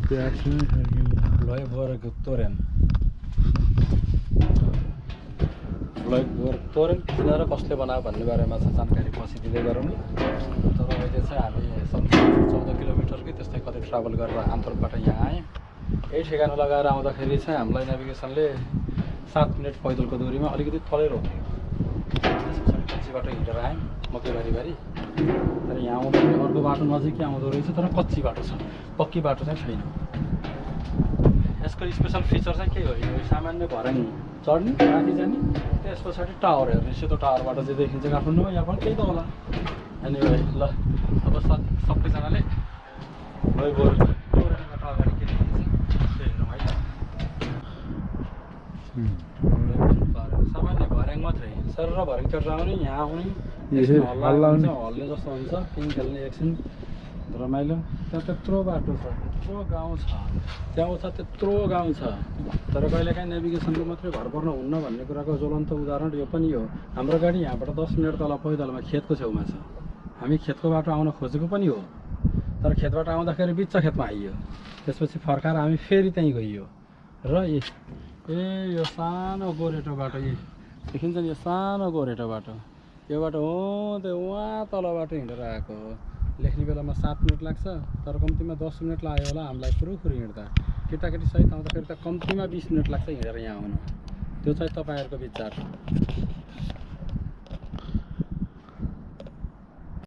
Vleuborg Toren. Vleuborg Toren किन र कसले बनायो भन्ने बारेमा चाहिँ जानकारी पछि दिँदै गरौँ नि। तर अहिले चाहिँ हामी 14 किलोमिटरकै त्यस्तै कतै ट्राभल गरेर आन्तरबाट यहाँ आएँ। यही ठेगाना लगाएर आउँदाखेरि चाहिँ हामीलाई नेभिगेसनले 7 मिनेट पैदलको दूरीमा अलिकति तलै रोक्यो। त्यसपछि कच्ची बाटो हिँडेर आएँ मकैबारीबारी। तर यहाँ आउँदाखेरि अर्को बाटो नजिकै आउँदो रहेछ, तर कच्ची बाटो छ, पक्की बाटो चाहिँ छैन। यसको स्पेसल फिचर चाहिँ के हो, यो सामान्य भर्याङ चढ्ने माथि जाने, त्यस पछाडि टावर हेर्ने, सेतो टावरबाट चाहिँ देखिन्छ काठमाडौँमा। यहाँ पनि त्यही त होला। एनिवे ल अब सबैजनाले भ्लुइबोर्ग टोरेनबाट अगाडि के देखिन्छ त्यही हेरौँ है त। सामान्य भर्याङ मात्रै, सर र भर्याङ चढेर आउने, यहाँ आउने, हल्ले जस्तो हुन्छ, पिङ खेल्ने एकछिन रमाइलो। त्यहाँ त्यत्रो बाटो छ, त्यत्रो गाउँ छ, त्यहाँ उता त्यत्रो गाउँ छ। तर कहिलेकाहीँ नेभिगेसनको मात्रै भर पर्नु हुन्न भन्ने कुराको ज्वलन्त उदाहरण यो पनि हो। हाम्रो गाडी यहाँबाट 10 मिनट तल पैदलमा खेतको छेउमा छ। हामी खेतको बाटो आउन खोजेको पनि हो, तर खेतबाट आउँदाखेरि बिच खेतमा आइयो। त्यसपछि फर्काएर हामी फेरि त्यहीँ गइयो र यो सानो गोरेटो बाटो, देखिन्छ नि यो सानो गोरेटो बाटो, यो बाटो हुँदै उहाँ तलबाट हिँडेर आएको हो। लेख्ने बेलामा 7 मिनट लाग्छ, तर कम्तीमा 10 मिनट लाग्यो होला हामीलाई फुरुफुरु हिँड्दा। केटाकेटी सहित आउँदाखेरि त कम्तीमा 20 मिनट लाग्छ हिँडेर यहाँ आउनु। त्यो चाहिँ तपाईँहरूको विचार।